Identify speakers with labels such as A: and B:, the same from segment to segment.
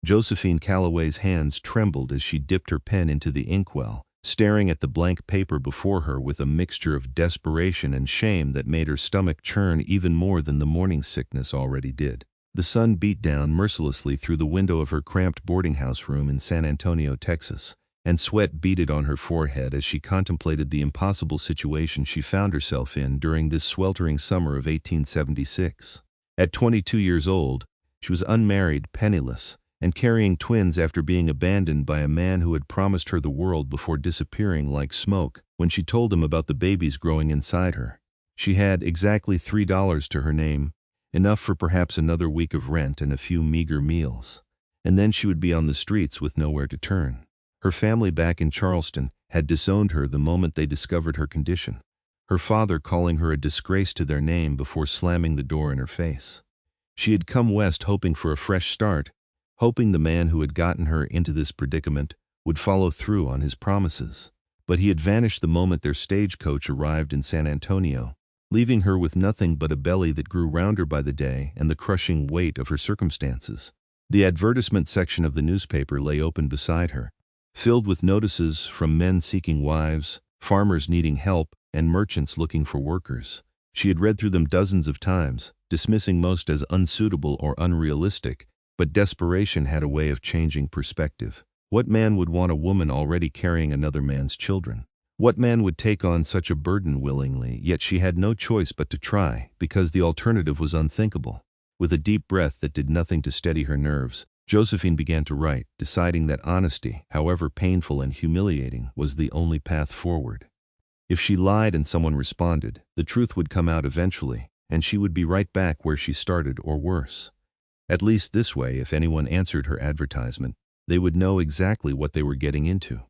A: Josephine Calloway's hands trembled as she dipped her pen into the inkwell, staring at the blank paper before her with a mixture of desperation and shame that made her stomach churn even more than the morning sickness already did. The sun beat down mercilessly through the window of her cramped boarding house room in San Antonio, Texas, and sweat beaded on her forehead as she contemplated the impossible situation she found herself in during this sweltering summer of 1876. At 22 years old, she was unmarried, penniless, and carrying twins after being abandoned by a man who had promised her the world before disappearing like smoke when she told him about the babies growing inside her. She had exactly $3 to her name, enough for perhaps another week of rent and a few meager meals. And then she would be on the streets with nowhere to turn. Her family back in Charleston had disowned her the moment they discovered her condition, her father calling her a disgrace to their name before slamming the door in her face. She had come west hoping for a fresh start, hoping the man who had gotten her into this predicament would follow through on his promises. But he had vanished the moment their stagecoach arrived in San Antonio, leaving her with nothing but a belly that grew rounder by the day and the crushing weight of her circumstances. The advertisement section of the newspaper lay open beside her, filled with notices from men seeking wives, farmers needing help, and merchants looking for workers. She had read through them dozens of times, dismissing most as unsuitable or unrealistic, but desperation had a way of changing perspective. What man would want a woman already carrying another man's children? What man would take on such a burden willingly? Yet she had no choice but to try, because the alternative was unthinkable. With a deep breath that did nothing to steady her nerves, Josephine began to write, deciding that honesty, however painful and humiliating, was the only path forward. If she lied and someone responded, the truth would come out eventually, and she would be right back where she started or worse. At least this way, if anyone answered her advertisement, they would know exactly what they were getting into.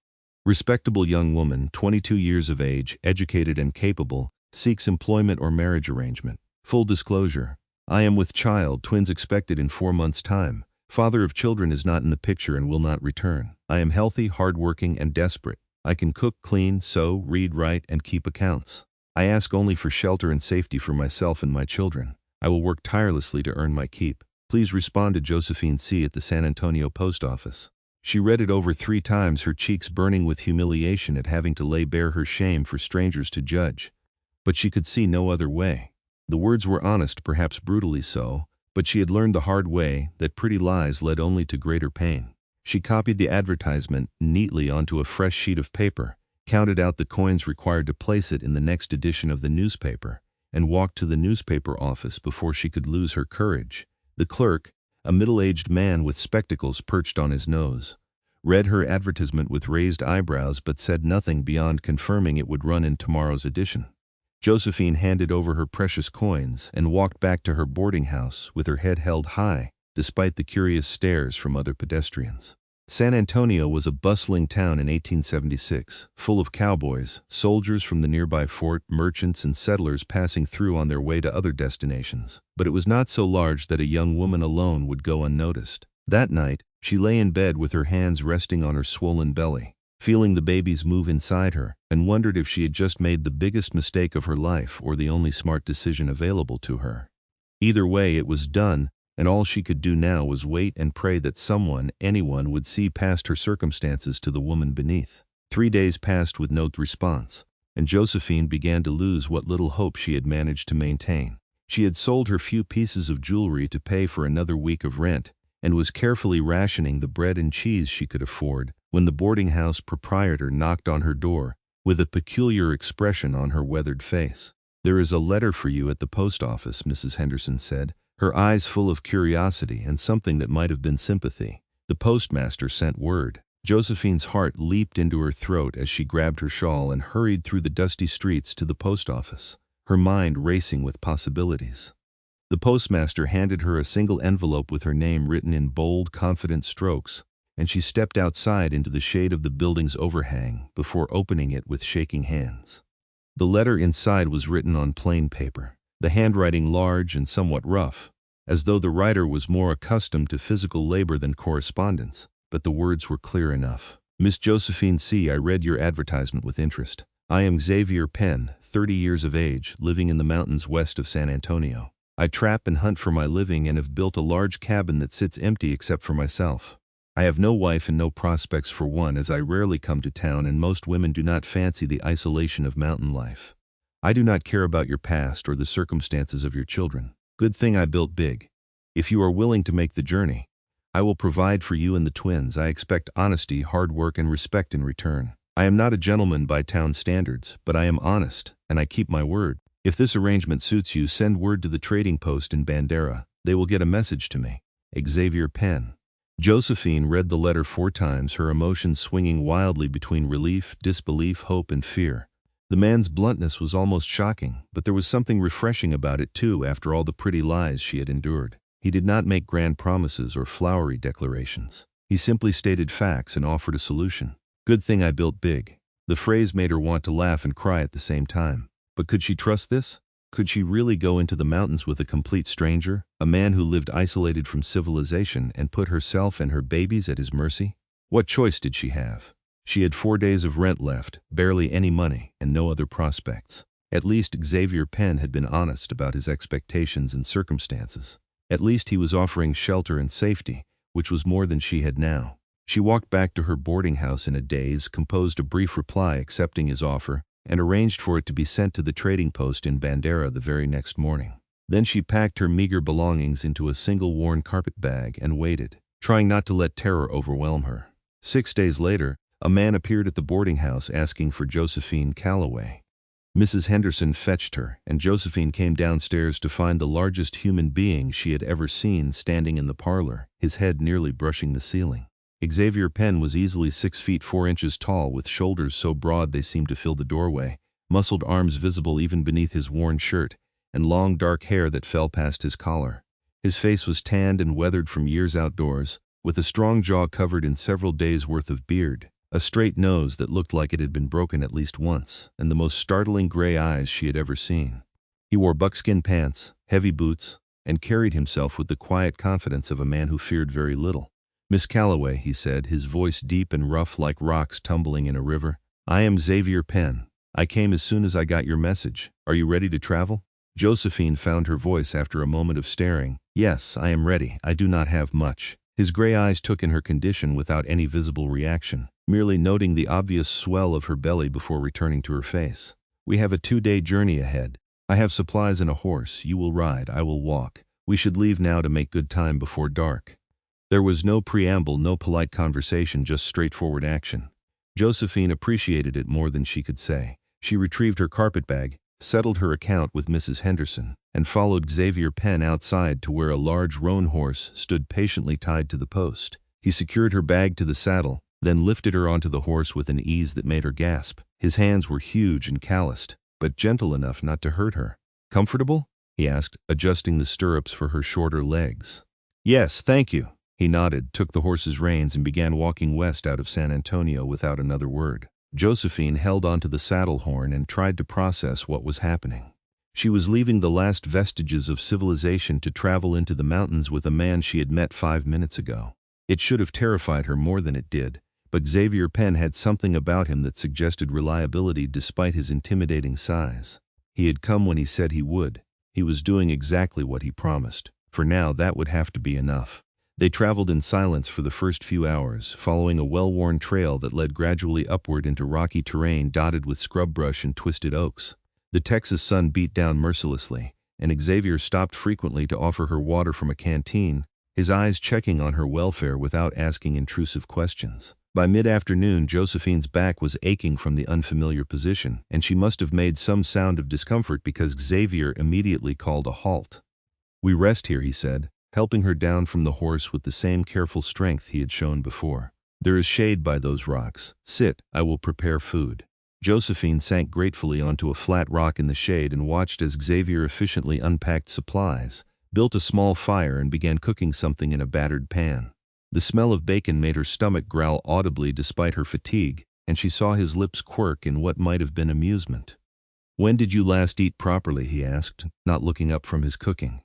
A: Respectable young woman, 22 years of age, educated and capable, seeks employment or marriage arrangement. Full disclosure: I am with child, twins expected in 4 months' time. Father of children is not in the picture and will not return. I am healthy, hardworking, and desperate. I can cook, clean, sew, read, write, and keep accounts. I ask only for shelter and safety for myself and my children. I will work tirelessly to earn my keep. Please respond to Josephine C. at the San Antonio post office. She read it over 3 times, her cheeks burning with humiliation at having to lay bare her shame for strangers to judge. But she could see no other way. The words were honest, perhaps brutally so, but she had learned the hard way that pretty lies led only to greater pain. She copied the advertisement neatly onto a fresh sheet of paper, counted out the coins required to place it in the next edition of the newspaper, and walked to the newspaper office before she could lose her courage. The clerk, a middle-aged man with spectacles perched on his nose, read her advertisement with raised eyebrows but said nothing beyond confirming it would run in tomorrow's edition. Josephine handed over her precious coins and walked back to her boarding house with her head held high, despite the curious stares from other pedestrians. San Antonio was a bustling town in 1876, full of cowboys, soldiers from the nearby fort, merchants and settlers passing through on their way to other destinations. But it was not so large that a young woman alone would go unnoticed. That night, she lay in bed with her hands resting on her swollen belly, feeling the babies move inside her, and wondered if she had just made the biggest mistake of her life or the only smart decision available to her. Either way, it was done, and all she could do now was wait and pray that someone, anyone, would see past her circumstances to the woman beneath. 3 days passed with no response, and Josephine began to lose what little hope she had managed to maintain. She had sold her few pieces of jewelry to pay for another week of rent, and was carefully rationing the bread and cheese she could afford when the boarding house proprietor knocked on her door with a peculiar expression on her weathered face. "There is a letter for you at the post office," Mrs. Henderson said, her eyes full of curiosity and something that might have been sympathy. The postmaster sent word. Josephine's heart leaped into her throat as she grabbed her shawl and hurried through the dusty streets to the post office, her mind racing with possibilities. The postmaster handed her a single envelope with her name written in bold, confident strokes, and she stepped outside into the shade of the building's overhang before opening it with shaking hands. The letter inside was written on plain paper, the handwriting large and somewhat rough, as though the writer was more accustomed to physical labor than correspondence, but the words were clear enough. "Miss Josephine C., I read your advertisement with interest. I am Xavier Penn, 30 years of age, living in the mountains west of San Antonio. I trap and hunt for my living and have built a large cabin that sits empty except for myself. I have no wife and no prospects for one, as I rarely come to town and most women do not fancy the isolation of mountain life. I do not care about your past or the circumstances of your children. Good thing I built big. If you are willing to make the journey, I will provide for you and the twins. I expect honesty, hard work, and respect in return. I am not a gentleman by town standards, but I am honest, and I keep my word. If this arrangement suits you, send word to the trading post in Bandera. They will get a message to me. Xavier Penn. Josephine read the letter 4 times, her emotions swinging wildly between relief, disbelief, hope, and fear. The man's bluntness was almost shocking, but there was something refreshing about it too after all the pretty lies she had endured. He did not make grand promises or flowery declarations. He simply stated facts and offered a solution. Good thing I built big. The phrase made her want to laugh and cry at the same time. But could she trust this? Could she really go into the mountains with a complete stranger, a man who lived isolated from civilization, and put herself and her babies at his mercy? What choice did she have? She had 4 days of rent left, barely any money, and no other prospects. At least Xavier Penn had been honest about his expectations and circumstances. At least he was offering shelter and safety, which was more than she had now. She walked back to her boarding house in a daze, composed a brief reply accepting his offer, and arranged for it to be sent to the trading post in Bandera the very next morning. Then she packed her meager belongings into a single worn carpet bag and waited, trying not to let terror overwhelm her. 6 days later, a man appeared at the boarding house asking for Josephine Calloway. Mrs. Henderson fetched her, and Josephine came downstairs to find the largest human being she had ever seen standing in the parlor, his head nearly brushing the ceiling. Xavier Penn was easily 6 feet 4 inches tall, with shoulders so broad they seemed to fill the doorway, muscled arms visible even beneath his worn shirt, and long dark hair that fell past his collar. His face was tanned and weathered from years outdoors, with a strong jaw covered in several days' worth of beard, a straight nose that looked like it had been broken at least once, and the most startling gray eyes she had ever seen. He wore buckskin pants, heavy boots, and carried himself with the quiet confidence of a man who feared very little. "Miss Calloway," he said, his voice deep and rough like rocks tumbling in a river. "I am Xavier Penn. I came as soon as I got your message. Are you ready to travel?" Josephine found her voice after a moment of staring. "Yes, I am ready. I do not have much." His gray eyes took in her condition without any visible reaction, merely noting the obvious swell of her belly before returning to her face. "We have a 2-day journey ahead. I have supplies and a horse. You will ride, I will walk. We should leave now to make good time before dark." There was no preamble, no polite conversation, just straightforward action. Josephine appreciated it more than she could say. She retrieved her carpetbag, settled her account with Mrs. Henderson, and followed Xavier Penn outside to where a large roan horse stood patiently tied to the post. He secured her bag to the saddle, then lifted her onto the horse with an ease that made her gasp. His hands were huge and calloused, but gentle enough not to hurt her. "Comfortable?" he asked, adjusting the stirrups for her shorter legs. "Yes, thank you." He nodded, took the horse's reins, and began walking west out of San Antonio without another word. Josephine held onto the saddle horn and tried to process what was happening. She was leaving the last vestiges of civilization to travel into the mountains with a man she had met 5 minutes ago. It should have terrified her more than it did, but Xavier Penn had something about him that suggested reliability despite his intimidating size. He had come when he said he would. He was doing exactly what he promised. For now, that would have to be enough. They traveled in silence for the first few hours, following a well-worn trail that led gradually upward into rocky terrain dotted with scrub brush and twisted oaks. The Texas sun beat down mercilessly, and Xavier stopped frequently to offer her water from a canteen, his eyes checking on her welfare without asking intrusive questions. By mid-afternoon, Josephine's back was aching from the unfamiliar position, and she must have made some sound of discomfort because Xavier immediately called a halt. "We rest here," he said, helping her down from the horse with the same careful strength he had shown before. "There is shade by those rocks. Sit, I will prepare food." Josephine sank gratefully onto a flat rock in the shade and watched as Xavier efficiently unpacked supplies, built a small fire, and began cooking something in a battered pan. The smell of bacon made her stomach growl audibly despite her fatigue, and she saw his lips quirk in what might have been amusement. "When did you last eat properly?" he asked, not looking up from his cooking.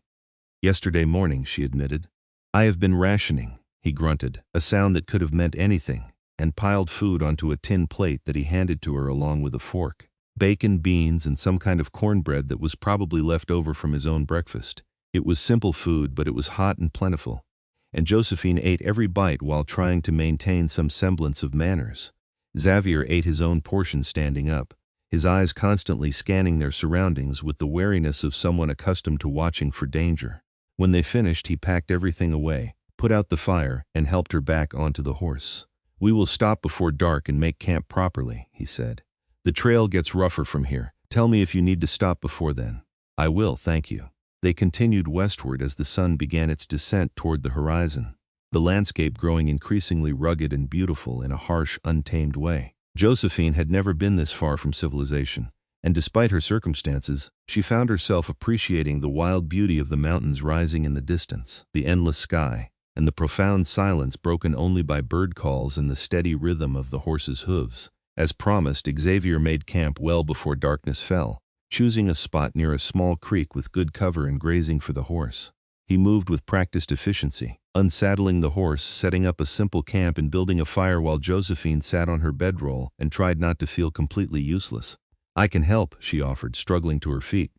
A: "Yesterday morning," she admitted. "I have been rationing," he grunted, a sound that could have meant anything, and piled food onto a tin plate that he handed to her along with a fork. Bacon, beans, and some kind of cornbread that was probably left over from his own breakfast. It was simple food, but it was hot and plentiful. and Josephine ate every bite while trying to maintain some semblance of manners. Xavier ate his own portion standing up, his eyes constantly scanning their surroundings with the wariness of someone accustomed to watching for danger. When they finished, he packed everything away, put out the fire, and helped her back onto the horse. "We will stop before dark and make camp properly," he said. "The trail gets rougher from here. Tell me if you need to stop before then." "I will, thank you." They continued westward as the sun began its descent toward the horizon, the landscape growing increasingly rugged and beautiful in a harsh, untamed way. Josephine had never been this far from civilization, and despite her circumstances, she found herself appreciating the wild beauty of the mountains rising in the distance, the endless sky, and the profound silence broken only by bird calls and the steady rhythm of the horse's hooves. As promised, Xavier made camp well before darkness fell, choosing a spot near a small creek with good cover and grazing for the horse. He moved with practiced efficiency, unsaddling the horse, setting up a simple camp and building a fire while Josephine sat on her bedroll and tried not to feel completely useless. "I can help," she offered, struggling to her feet.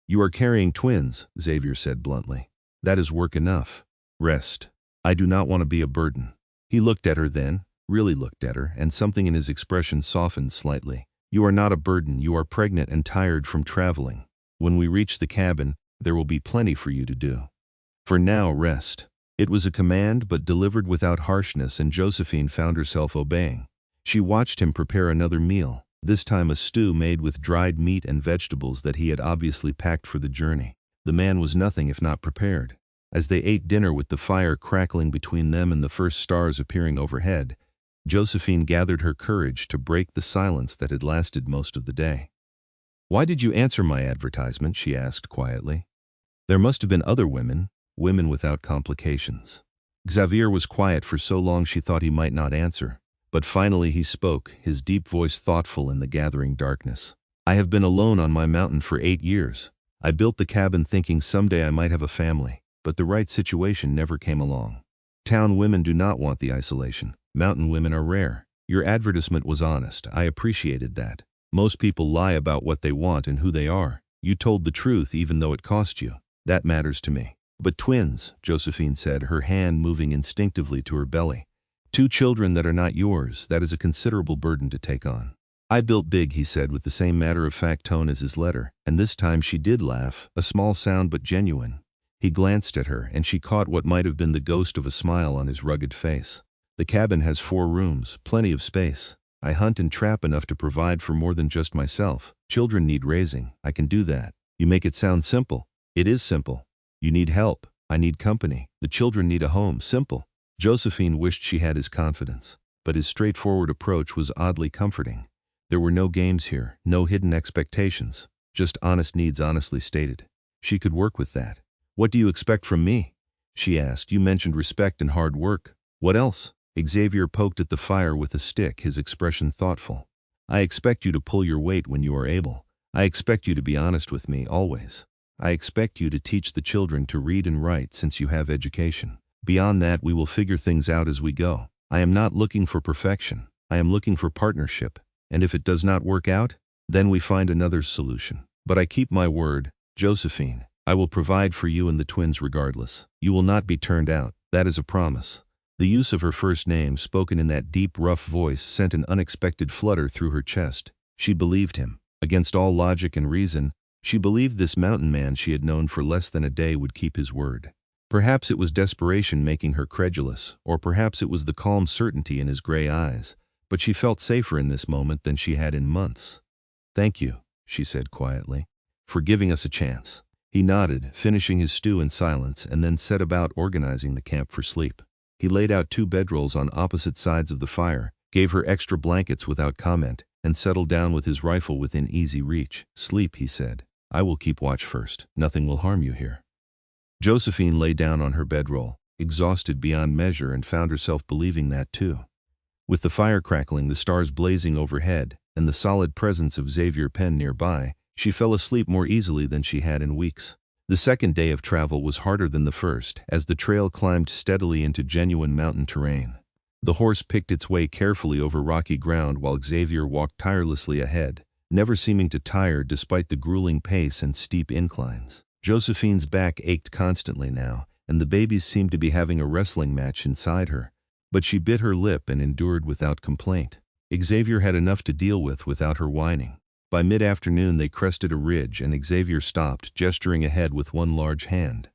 A: "You are carrying twins," Xavier said bluntly. "That is work enough. Rest. I do not want to be a burden." He looked at her then, really looked at her, and something in his expression softened slightly. "You are not a burden. You are pregnant and tired from traveling. When we reach the cabin, there will be plenty for you to do. For now, rest." It was a command, but delivered without harshness, and Josephine found herself obeying. She watched him prepare another meal, this time a stew made with dried meat and vegetables that he had obviously packed for the journey. The man was nothing if not prepared. As they ate dinner with the fire crackling between them and the first stars appearing overhead, Josephine gathered her courage to break the silence that had lasted most of the day. "Why did you answer my advertisement?" she asked quietly. "There must have been other women without complications." Xavier was quiet for so long she thought he might not answer, but finally he spoke, his deep voice thoughtful in the gathering darkness. "I have been alone on my mountain for 8 years. I built the cabin thinking someday I might have a family, but the right situation never came along. Town women do not want the isolation. Mountain women are rare. Your advertisement was honest. I appreciated that. Most people lie about what they want and who they are. You told the truth even though it cost you. That matters to me." "But twins," Josephine said, her hand moving instinctively to her belly. "2 children that are not yours, that is a considerable burden to take on." "I built big," he said with the same matter-of-fact tone as his letter, and this time she did laugh, a small sound but genuine. He glanced at her, and she caught what might have been the ghost of a smile on his rugged face. "The cabin has 4 rooms, plenty of space. I hunt and trap enough to provide for more than just myself. Children need raising. I can do that." "You make it sound simple." "It is simple. You need help. I need company. The children need a home. Simple." Josephine wished she had his confidence, but his straightforward approach was oddly comforting. There were no games here, no hidden expectations, just honest needs honestly stated. She could work with that. "What do you expect from me?" she asked. "You mentioned respect and hard work. What else?" Xavier poked at the fire with a stick, his expression thoughtful. "I expect you to pull your weight when you are able. I expect you to be honest with me, always. I expect you to teach the children to read and write since you have education. Beyond that, we will figure things out as we go. I am not looking for perfection. I am looking for partnership. And if it does not work out, then we find another solution. But I keep my word, Josephine. I will provide for you and the twins regardless. You will not be turned out. That is a promise." The use of her first name, spoken in that deep, rough voice, sent an unexpected flutter through her chest. She believed him. Against all logic and reason, she believed this mountain man she had known for less than a day would keep his word. Perhaps it was desperation making her credulous, or perhaps it was the calm certainty in his gray eyes, but she felt safer in this moment than she had in months. "Thank you," she said quietly, "for giving us a chance." He nodded, finishing his stew in silence, and then set about organizing the camp for sleep. He laid out 2 bedrolls on opposite sides of the fire, gave her extra blankets without comment, and settled down with his rifle within easy reach. "Sleep," he said. "I will keep watch first. Nothing will harm you here." Josephine lay down on her bedroll, exhausted beyond measure, and found herself believing that too. With the fire crackling, the stars blazing overhead, and the solid presence of Xavier Penn nearby, she fell asleep more easily than she had in weeks. The second day of travel was harder than the first, as the trail climbed steadily into genuine mountain terrain. The horse picked its way carefully over rocky ground while Xavier walked tirelessly ahead, never seeming to tire despite the grueling pace and steep inclines. Josephine's back ached constantly now, and the babies seemed to be having a wrestling match inside her. But she bit her lip and endured without complaint. Xavier had enough to deal with without her whining. By mid-afternoon they crested a ridge and Xavier stopped, gesturing ahead with one large hand.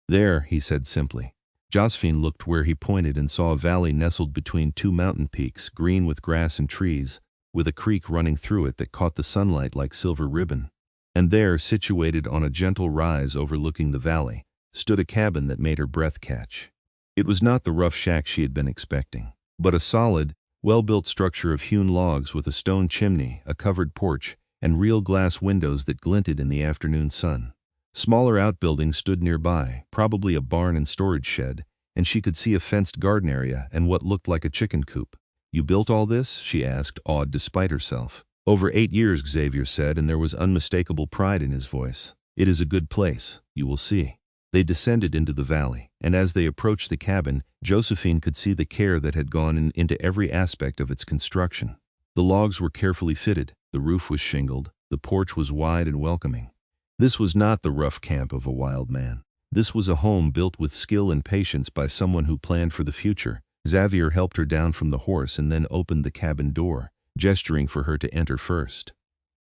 A: "There," he said simply. Josephine looked where he pointed and saw a valley nestled between two mountain peaks, green with grass and trees, with a creek running through it that caught the sunlight like silver ribbon. And there, situated on a gentle rise overlooking the valley, stood a cabin that made her breath catch. It was not the rough shack she had been expecting, but a solid, well-built structure of hewn logs with a stone chimney, a covered porch, and real glass windows that glinted in the afternoon sun. Smaller outbuildings stood nearby, probably a barn and storage shed, and she could see a fenced garden area and what looked like a chicken coop. "You built all this?" she asked, awed despite herself. "Over 8 years," Xavier said, and there was unmistakable pride in his voice. "It is a good place, you will see." They descended into the valley, and as they approached the cabin, Josephine could see the care that had gone into every aspect of its construction. The logs were carefully fitted, the roof was shingled, the porch was wide and welcoming. This was not the rough camp of a wild man. This was a home built with skill and patience by someone who planned for the future. Xavier helped her down from the horse and then opened the cabin door, gesturing for her to enter first.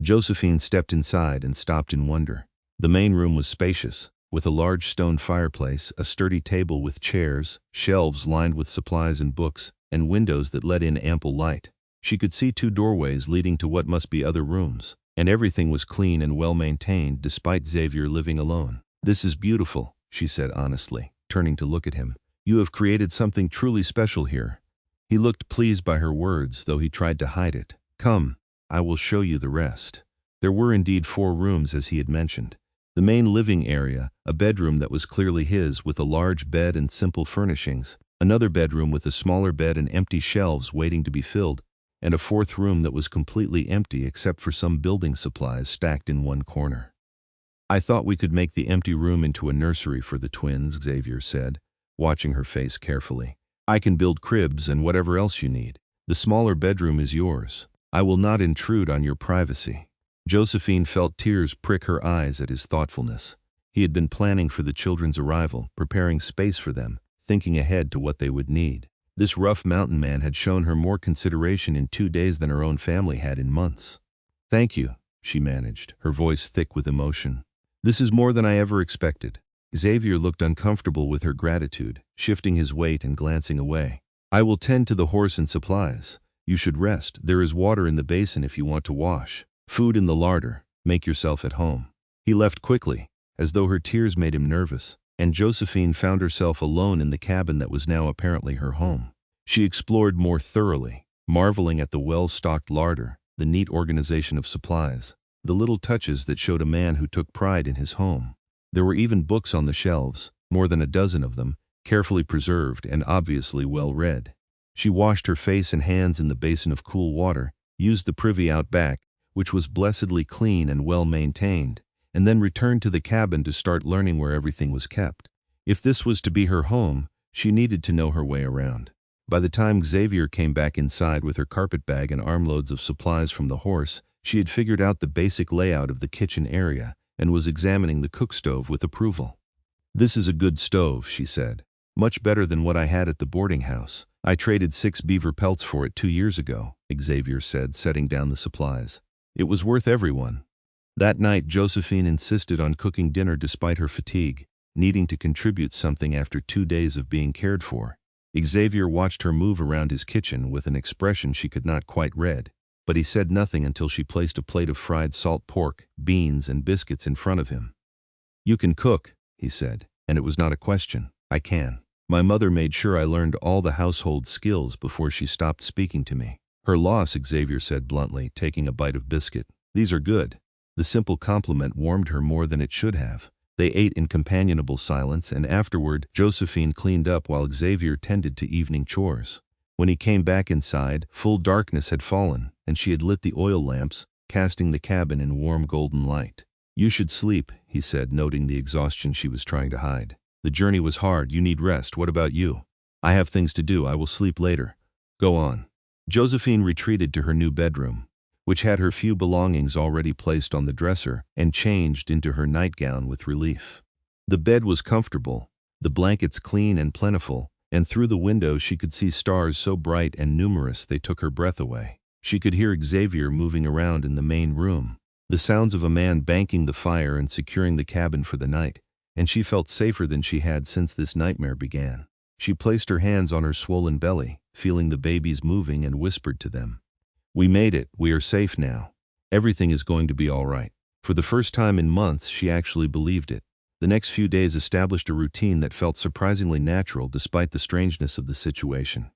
A: Josephine stepped inside and stopped in wonder. The main room was spacious, with a large stone fireplace, a sturdy table with chairs, shelves lined with supplies and books, and windows that let in ample light. She could see 2 doorways leading to what must be other rooms, and everything was clean and well-maintained despite Xavier living alone. "This is beautiful," she said honestly, turning to look at him. "You have created something truly special here." He looked pleased by her words, though he tried to hide it. "Come, I will show you the rest." There were indeed 4 rooms as he had mentioned. The main living area, a bedroom that was clearly his with a large bed and simple furnishings, another bedroom with a smaller bed and empty shelves waiting to be filled, and a 4th room that was completely empty except for some building supplies stacked in one corner. "I thought we could make the empty room into a nursery for the twins," Xavier said, watching her face carefully. "I can build cribs and whatever else you need. The smaller bedroom is yours. I will not intrude on your privacy." Josephine felt tears prick her eyes at his thoughtfulness. He had been planning for the children's arrival, preparing space for them, thinking ahead to what they would need. This rough mountain man had shown her more consideration in 2 days than her own family had in months. "Thank you," she managed, her voice thick with emotion. "This is more than I ever expected." Xavier looked uncomfortable with her gratitude, shifting his weight and glancing away. "I will tend to the horse and supplies. You should rest. There is water in the basin if you want to wash. Food in the larder. Make yourself at home." He left quickly, as though her tears made him nervous, and Josephine found herself alone in the cabin that was now apparently her home. She explored more thoroughly, marveling at the well-stocked larder, the neat organization of supplies, the little touches that showed a man who took pride in his home. There were even books on the shelves, more than a dozen of them, carefully preserved and obviously well read. She washed her face and hands in the basin of cool water, used the privy out back, which was blessedly clean and well maintained, and then returned to the cabin to start learning where everything was kept. If this was to be her home, she needed to know her way around. By the time Xavier came back inside with her carpet bag and armloads of supplies from the horse, she had figured out the basic layout of the kitchen area and was examining the cook stove with approval. "This is a good stove," she said. "Much better than what I had at the boarding house. I traded 6 beaver pelts for it 2 years ago," Xavier said, setting down the supplies. "It was worth every one." That night, Josephine insisted on cooking dinner despite her fatigue, needing to contribute something after 2 days of being cared for. Xavier watched her move around his kitchen with an expression she could not quite read, but he said nothing until she placed a plate of fried salt pork, beans, and biscuits in front of him. "You can cook," he said, and it was not a question. "I can. My mother made sure I learned all the household skills before she stopped speaking to me." "Her loss," Xavier said bluntly, taking a bite of biscuit. "These are good." The simple compliment warmed her more than it should have. They ate in companionable silence, and afterward, Josephine cleaned up while Xavier tended to evening chores. When he came back inside, full darkness had fallen, and she had lit the oil lamps, casting the cabin in warm golden light. "You should sleep," he said, noting the exhaustion she was trying to hide. "The journey was hard. You need rest. What about you?" "I have things to do. I will sleep later." "Go on." Josephine retreated to her new bedroom, which had her few belongings already placed on the dresser, and changed into her nightgown with relief. The bed was comfortable, the blankets clean and plentiful, and through the window she could see stars so bright and numerous they took her breath away. She could hear Xavier moving around in the main room, the sounds of a man banking the fire and securing the cabin for the night, and she felt safer than she had since this nightmare began. She placed her hands on her swollen belly, feeling the babies moving, and whispered to them, "We made it, we are safe now. Everything is going to be all right." For the first time in months, she actually believed it. The next few days established a routine that felt surprisingly natural despite the strangeness of the situation.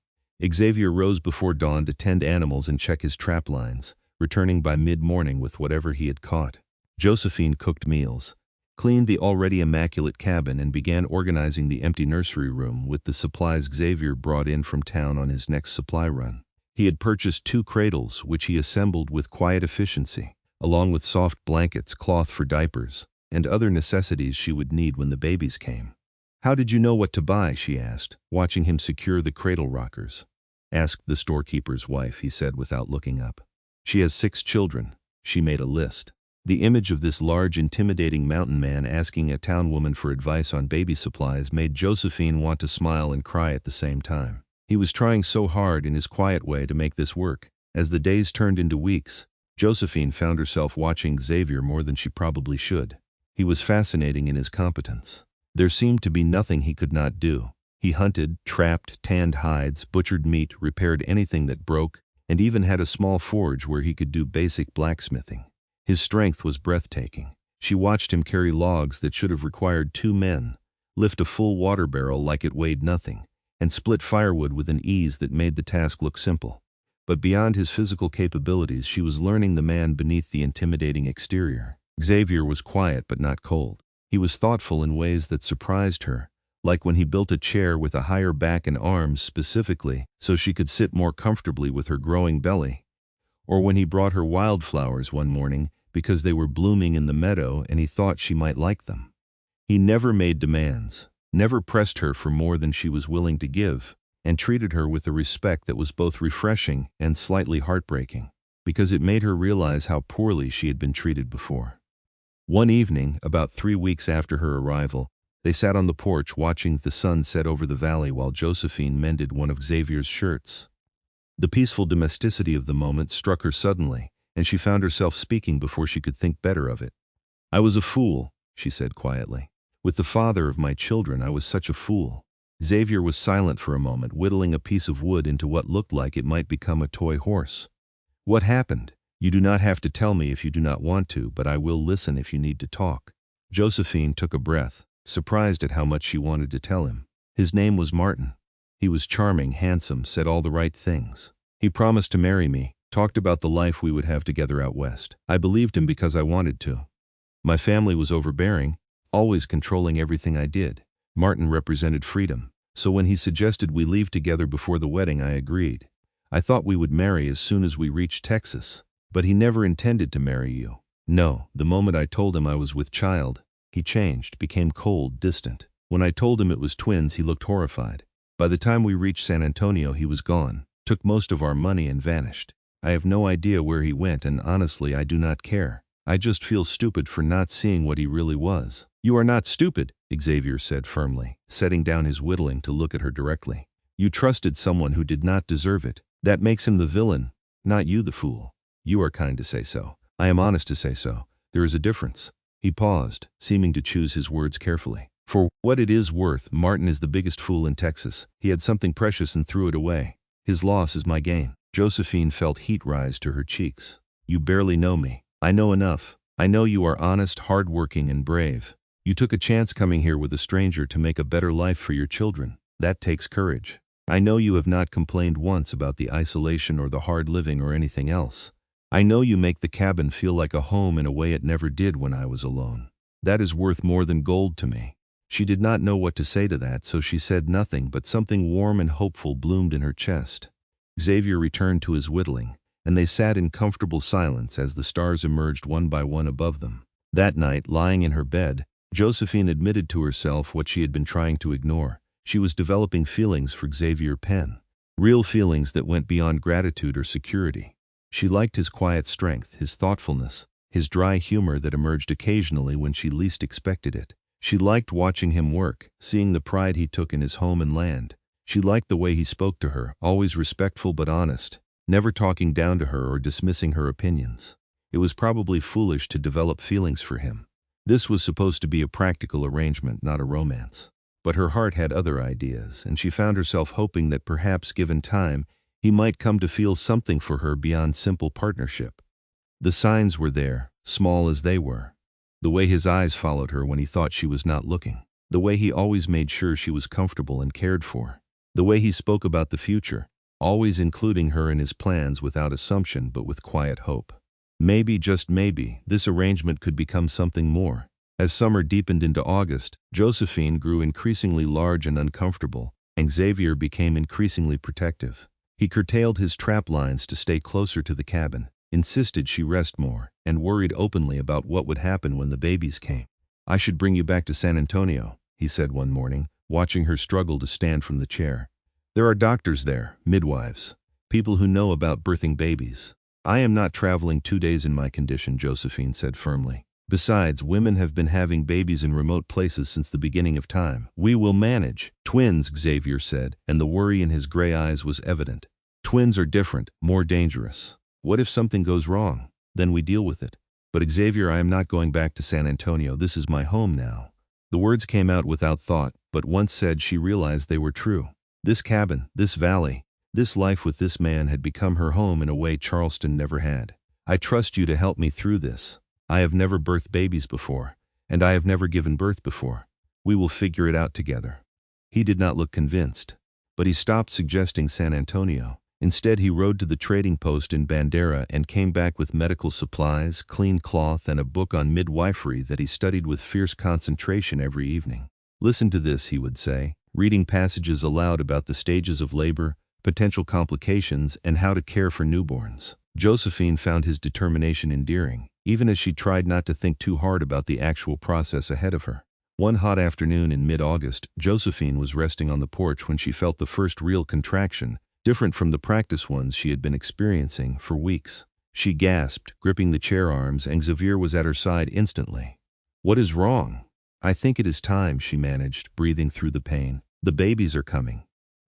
A: Xavier rose before dawn to tend animals and check his trap lines, returning by mid-morning with whatever he had caught. Josephine cooked meals, cleaned the already immaculate cabin, and began organizing the empty nursery room with the supplies Xavier brought in from town on his next supply run. He had purchased 2 cradles, which he assembled with quiet efficiency, along with soft blankets, cloth for diapers, and other necessities she would need when the babies came. "How did you know what to buy?" she asked, watching him secure the cradle rockers. "Ask the storekeeper's wife," he said without looking up. "She has 6 children." She made a list. The image of this large, intimidating mountain man asking a town woman for advice on baby supplies made Josephine want to smile and cry at the same time. He was trying so hard in his quiet way to make this work. As the days turned into weeks, Josephine found herself watching Xavier more than she probably should. He was fascinating in his competence. There seemed to be nothing he could not do. He hunted, trapped, tanned hides, butchered meat, repaired anything that broke, and even had a small forge where he could do basic blacksmithing. His strength was breathtaking. She watched him carry logs that should have required 2 men, lift a full water barrel like it weighed nothing, and split firewood with an ease that made the task look simple. But beyond his physical capabilities, she was learning the man beneath the intimidating exterior. Xavier was quiet but not cold. He was thoughtful in ways that surprised her, like when he built a chair with a higher back and arms specifically so she could sit more comfortably with her growing belly, or when he brought her wildflowers one morning because they were blooming in the meadow and he thought she might like them. He never made demands, never pressed her for more than she was willing to give, and treated her with a respect that was both refreshing and slightly heartbreaking, because it made her realize how poorly she had been treated before. One evening, about 3 weeks after her arrival, they sat on the porch watching the sun set over the valley while Josephine mended one of Xavier's shirts. The peaceful domesticity of the moment struck her suddenly, and she found herself speaking before she could think better of it. "I was a fool," she said quietly. "With the father of my children, I was such a fool." Xavier was silent for a moment, whittling a piece of wood into what looked like it might become a toy horse. "What happened? You do not have to tell me if you do not want to, but I will listen if you need to talk." Josephine took a breath, surprised at how much she wanted to tell him. His name was Martin. He was charming, handsome, said all the right things. He promised to marry me, talked about the life we would have together out west. I believed him because I wanted to. My family was overbearing, always controlling everything I did. Martin represented freedom, so when he suggested we leave together before the wedding, I agreed. I thought we would marry as soon as we reached Texas. But he never intended to marry you. No, the moment I told him I was with child, he changed, became cold, distant. When I told him it was twins, he looked horrified. By the time we reached San Antonio, he was gone, took most of our money and vanished. I have no idea where he went, and honestly, I do not care. I just feel stupid for not seeing what he really was. "You are not stupid," Xavier said firmly, setting down his whittling to look at her directly. "You trusted someone who did not deserve it. That makes him the villain, not you the fool. You are kind to say so. I am honest to say so. There is a difference." He paused, seeming to choose his words carefully. "For what it is worth, Martin is the biggest fool in Texas. He had something precious and threw it away. His loss is my gain." Josephine felt heat rise to her cheeks. "You barely know me. I know enough. I know you are honest, hardworking, and brave. You took a chance coming here with a stranger to make a better life for your children. That takes courage. I know you have not complained once about the isolation or the hard living or anything else. I know you make the cabin feel like a home in a way it never did when I was alone. That is worth more than gold to me." She did not know what to say to that, so she said nothing, but something warm and hopeful bloomed in her chest. Xavier returned to his whittling, and they sat in comfortable silence as the stars emerged one by one above them. That night, lying in her bed, Josephine admitted to herself what she had been trying to ignore. She was developing feelings for Xavier Penn, real feelings that went beyond gratitude or security. She liked his quiet strength, his thoughtfulness, his dry humor that emerged occasionally when she least expected it. She liked watching him work, seeing the pride he took in his home and land. She liked the way he spoke to her, always respectful but honest, never talking down to her or dismissing her opinions. It was probably foolish to develop feelings for him. This was supposed to be a practical arrangement, not a romance. But her heart had other ideas, and she found herself hoping that perhaps, given time, he might come to feel something for her beyond simple partnership. The signs were there, small as they were. The way his eyes followed her when he thought she was not looking. The way he always made sure she was comfortable and cared for. The way he spoke about the future, always including her in his plans without assumption but with quiet hope. Maybe, just maybe, this arrangement could become something more. As summer deepened into August, Josephine grew increasingly large and uncomfortable, and Xavier became increasingly protective. He curtailed his trap lines to stay closer to the cabin, insisted she rest more, and worried openly about what would happen when the babies came. "I should bring you back to San Antonio," he said one morning, watching her struggle to stand from the chair. "There are doctors there, midwives, people who know about birthing babies." "I am not traveling 2 days in my condition," Josephine said firmly. "Besides, women have been having babies in remote places since the beginning of time. We will manage." "Twins," Xavier said, and the worry in his gray eyes was evident. "Twins are different, more dangerous. What if something goes wrong? Then we deal with it." "But Xavier, I am not going back to San Antonio. This is my home now." The words came out without thought, but once said she realized they were true. This cabin, this valley, this life with this man had become her home in a way Charleston never had. "I trust you to help me through this. I have never birthed babies before, and I have never given birth before. We will figure it out together." He did not look convinced, but he stopped suggesting San Antonio. Instead, he rode to the trading post in Bandera and came back with medical supplies, clean cloth, and a book on midwifery that he studied with fierce concentration every evening. "Listen to this," he would say, reading passages aloud about the stages of labor, potential complications, and how to care for newborns. Josephine found his determination endearing, even as she tried not to think too hard about the actual process ahead of her. One hot afternoon in mid-August, Josephine was resting on the porch when she felt the first real contraction, different from the practice ones she had been experiencing for weeks. She gasped, gripping the chair arms, and Xavier was at her side instantly. "What is wrong?" "I think it is time," she managed, breathing through the pain. "The babies are coming."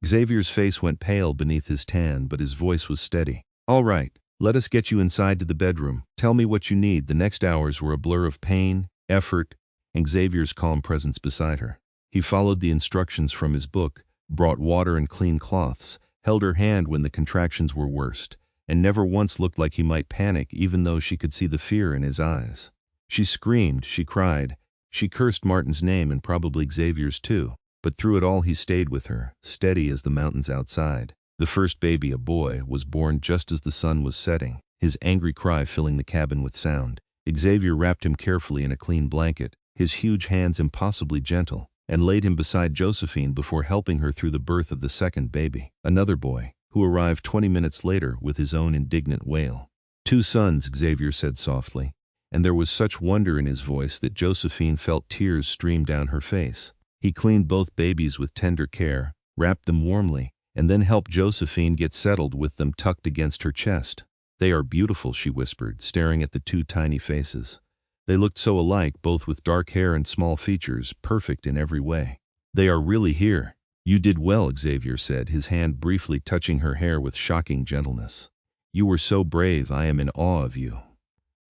A: Xavier's face went pale beneath his tan, but his voice was steady. "All right, let us get you inside to the bedroom. Tell me what you need." The next hours were a blur of pain, effort, and Xavier's calm presence beside her. He followed the instructions from his book, brought water and clean cloths, held her hand when the contractions were worst, and never once looked like he might panic, even though she could see the fear in his eyes. She screamed, she cried, she cursed Martin's name and probably Xavier's too, but through it all he stayed with her, steady as the mountains outside. The first baby, a boy, was born just as the sun was setting, his angry cry filling the cabin with sound. Xavier wrapped him carefully in a clean blanket, his huge hands impossibly gentle, and laid him beside Josephine before helping her through the birth of the second baby, another boy, who arrived 20 minutes later with his own indignant wail. "2 sons," Xavier said softly, and there was such wonder in his voice that Josephine felt tears stream down her face. He cleaned both babies with tender care, wrapped them warmly, and then helped Josephine get settled with them tucked against her chest. "They are beautiful," she whispered, staring at the 2 tiny faces. They looked so alike, both with dark hair and small features, perfect in every way. "They are really here." "You did well," Xavier said, his hand briefly touching her hair with shocking gentleness. "You were so brave. I am in awe of you."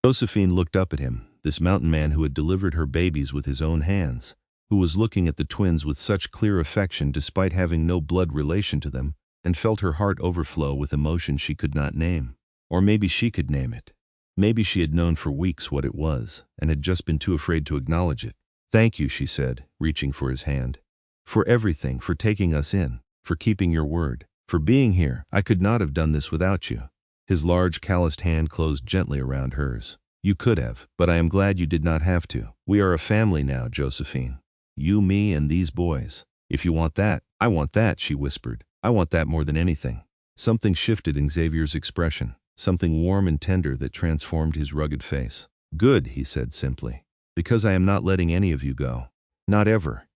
A: Josephine looked up at him, this mountain man who had delivered her babies with his own hands, who was looking at the twins with such clear affection despite having no blood relation to them, and felt her heart overflow with emotion she could not name. Or maybe she could name it. Maybe she had known for weeks what it was, and had just been too afraid to acknowledge it. "Thank you," she said, reaching for his hand. "For everything, for taking us in, for keeping your word, for being here. I could not have done this without you." His large, calloused hand closed gently around hers. "You could have, but I am glad you did not have to. We are a family now, Josephine. You, me, and these boys. If you want that, I want that," she whispered. "I want that more than anything." Something shifted in Xavier's expression, something warm and tender that transformed his rugged face. "Good," he said simply, "because I am not letting any of you go. Not ever."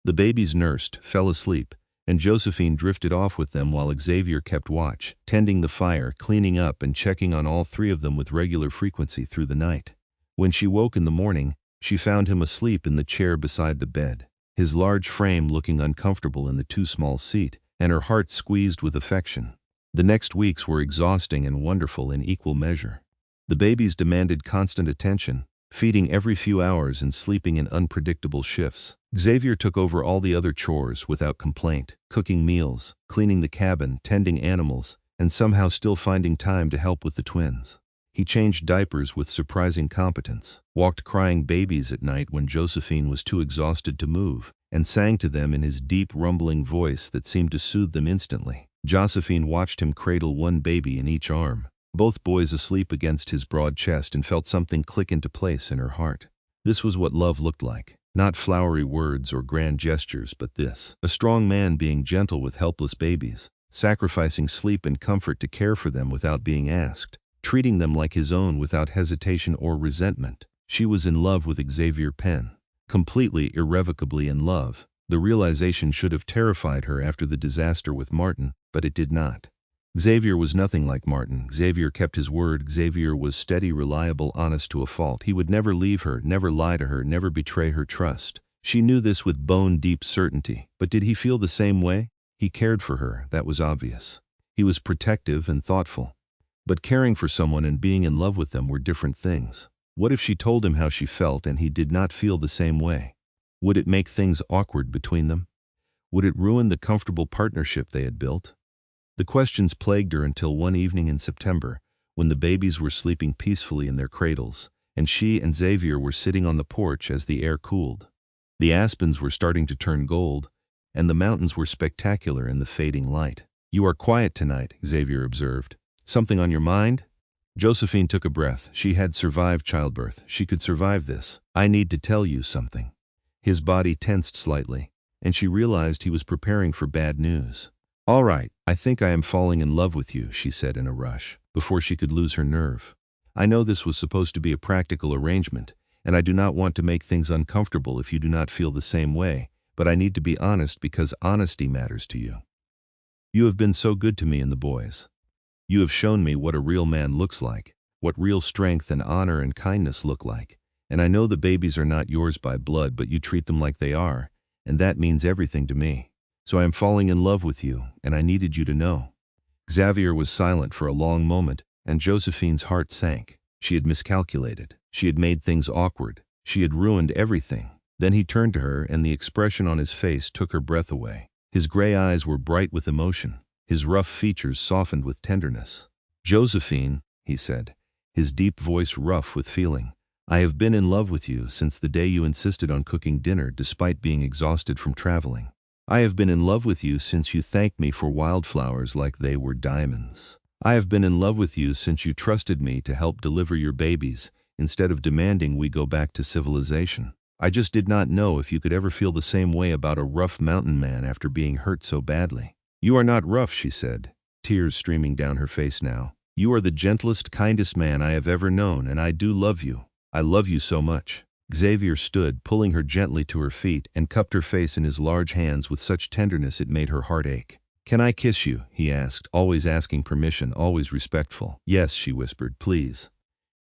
A: The babies nursed, fell asleep, and Josephine drifted off with them while Xavier kept watch, tending the fire, cleaning up, and checking on all 3 of them with regular frequency through the night. When she woke in the morning, She found him asleep in the chair beside the bed, his large frame looking uncomfortable in the too small seat, and her heart squeezed with affection. The next weeks were exhausting and wonderful in equal measure. The babies demanded constant attention, feeding every few hours and sleeping in unpredictable shifts. Xavier took over all the other chores without complaint, cooking meals, cleaning the cabin, tending animals, and somehow still finding time to help with the twins. He changed diapers with surprising competence, walked crying babies at night when Josephine was too exhausted to move, and sang to them in his deep, rumbling voice that seemed to soothe them instantly. Josephine watched him cradle one baby in each arm, both boys asleep against his broad chest, and felt something click into place in her heart. This was what love looked like. Not flowery words or grand gestures, but this. A strong man being gentle with helpless babies, sacrificing sleep and comfort to care for them without being asked, treating them like his own without hesitation or resentment. She was in love with Xavier Penn. Completely, irrevocably in love. The realization should have terrified her after the disaster with Martin, but it did not. Xavier was nothing like Martin. Xavier kept his word. Xavier was steady, reliable, honest to a fault. He would never leave her, never lie to her, never betray her trust. She knew this with bone-deep certainty. But did he feel the same way? He cared for her, that was obvious. He was protective and thoughtful. But caring for someone and being in love with them were different things. What if she told him how she felt and he did not feel the same way? Would it make things awkward between them? Would it ruin the comfortable partnership they had built? The questions plagued her until one evening in September, when the babies were sleeping peacefully in their cradles, and she and Xavier were sitting on the porch as the air cooled. The aspens were starting to turn gold, and the mountains were spectacular in the fading light. "You are quiet tonight," Xavier observed. "Something on your mind?" Josephine took a breath. She had survived childbirth. She could survive this. "I need to tell you something." His body tensed slightly, and she realized he was preparing for bad news. "All right, I think I am falling in love with you," she said in a rush, before she could lose her nerve. "I know this was supposed to be a practical arrangement, and I do not want to make things uncomfortable if you do not feel the same way, but I need to be honest because honesty matters to you. You have been so good to me and the boys. You have shown me what a real man looks like, what real strength and honor and kindness look like, and I know the babies are not yours by blood, but you treat them like they are, and that means everything to me. So I am falling in love with you, and I needed you to know." Xavier was silent for a long moment, and Josephine's heart sank. She had miscalculated. She had made things awkward. She had ruined everything. Then he turned to her, and the expression on his face took her breath away. His gray eyes were bright with emotion. His rough features softened with tenderness. "Josephine," he said, his deep voice rough with feeling, "I have been in love with you since the day you insisted on cooking dinner despite being exhausted from traveling. I have been in love with you since you thanked me for wildflowers like they were diamonds. I have been in love with you since you trusted me to help deliver your babies, instead of demanding we go back to civilization. I just did not know if you could ever feel the same way about a rough mountain man after being hurt so badly." "You are not rough," she said, tears streaming down her face now. "You are the gentlest, kindest man I have ever known, and I do love you. I love you so much." Xavier stood, pulling her gently to her feet, and cupped her face in his large hands with such tenderness it made her heart ache. "Can I kiss you?" he asked, always asking permission, always respectful. "Yes," she whispered, "please."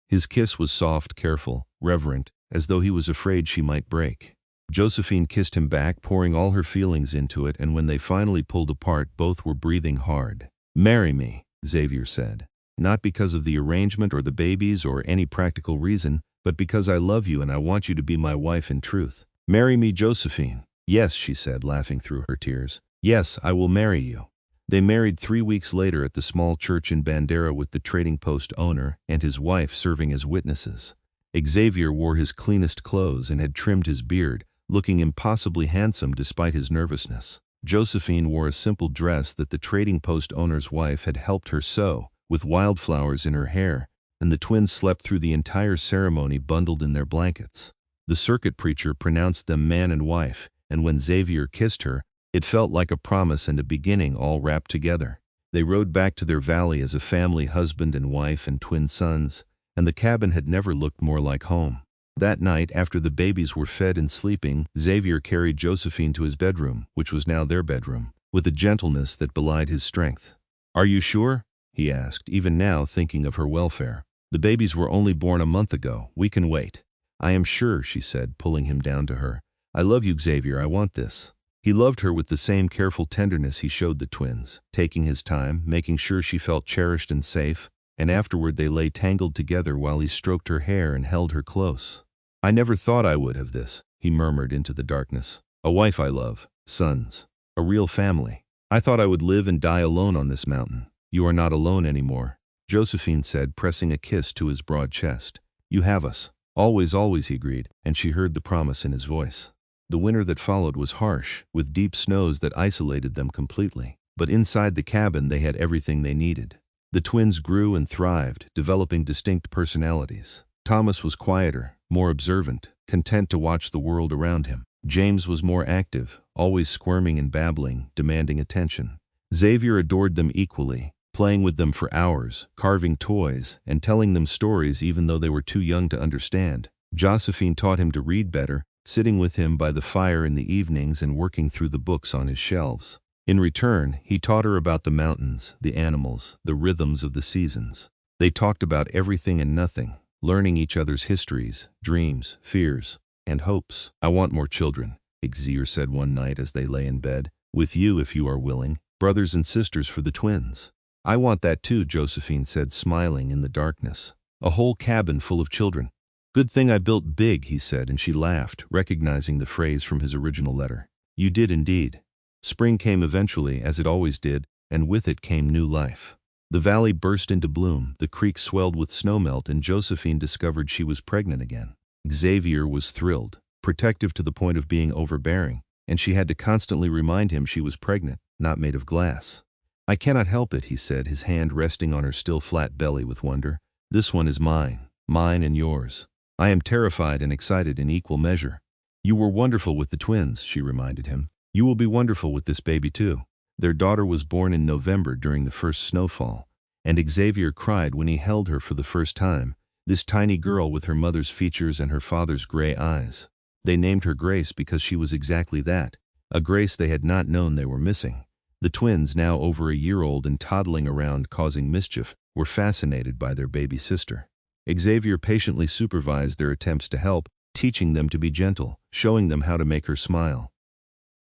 A: His kiss was soft, careful, reverent, as though he was afraid she might break. Josephine kissed him back, pouring all her feelings into it, and when they finally pulled apart, both were breathing hard. "Marry me," Xavier said. "Not because of the arrangement or the babies or any practical reason, but because I love you and I want you to be my wife in truth. Marry me, Josephine." "Yes," she said, laughing through her tears. "Yes, I will marry you." They married 3 weeks later at the small church in Bandera with the trading post owner and his wife serving as witnesses. Xavier wore his cleanest clothes and had trimmed his beard, looking impossibly handsome despite his nervousness. Josephine wore a simple dress that the trading post owner's wife had helped her sew, with wildflowers in her hair, and the twins slept through the entire ceremony bundled in their blankets. The circuit preacher pronounced them man and wife, and when Xavier kissed her, it felt like a promise and a beginning all wrapped together. They rode back to their valley as a family, husband and wife and twin sons, and the cabin had never looked more like home. That night, after the babies were fed and sleeping, Xavier carried Josephine to his bedroom, which was now their bedroom, with a gentleness that belied his strength. "Are you sure?" he asked, even now thinking of her welfare. "The babies were only born a month ago. We can wait." I am sure, she said, pulling him down to her. I love you, Xavier, I want this. He loved her with the same careful tenderness he showed the twins, taking his time, making sure she felt cherished and safe, and afterward they lay tangled together while he stroked her hair and held her close. I never thought I would have this, he murmured into the darkness. A wife I love, sons, a real family. I thought I would live and die alone on this mountain. You are not alone anymore, Josephine said, pressing a kiss to his broad chest. You have us. Always, always, he agreed, and she heard the promise in his voice. The winter that followed was harsh, with deep snows that isolated them completely. But inside the cabin they had everything they needed. The twins grew and thrived, developing distinct personalities. Thomas was quieter, more observant, content to watch the world around him. James was more active, always squirming and babbling, demanding attention. Xavier adored them equally, playing with them for hours, carving toys, and telling them stories even though they were too young to understand. Josephine taught him to read better, sitting with him by the fire in the evenings and working through the books on his shelves. In return, he taught her about the mountains, the animals, the rhythms of the seasons. They talked about everything and nothing, learning each other's histories, dreams, fears, and hopes. I want more children, Xavier said one night as they lay in bed. With you, if you are willing, brothers and sisters for the twins. I want that too, Josephine said, smiling in the darkness. A whole cabin full of children. Good thing I built big, he said, and she laughed, recognizing the phrase from his original letter. You did indeed. Spring came eventually, as it always did, and with it came new life. The valley burst into bloom, the creek swelled with snowmelt, and Josephine discovered she was pregnant again. Xavier was thrilled, protective to the point of being overbearing, and she had to constantly remind him she was pregnant, not made of glass. I cannot help it, he said, his hand resting on her still flat belly with wonder. This one is mine and yours. I am terrified and excited in equal measure. You were wonderful with the twins, she reminded him. You will be wonderful with this baby too. Their daughter was born in November during the first snowfall, and Xavier cried when he held her for the first time, this tiny girl with her mother's features and her father's gray eyes. They named her Grace because she was exactly that, a Grace they had not known they were missing. The twins, now over a year old and toddling around causing mischief, were fascinated by their baby sister. Xavier patiently supervised their attempts to help, teaching them to be gentle, showing them how to make her smile.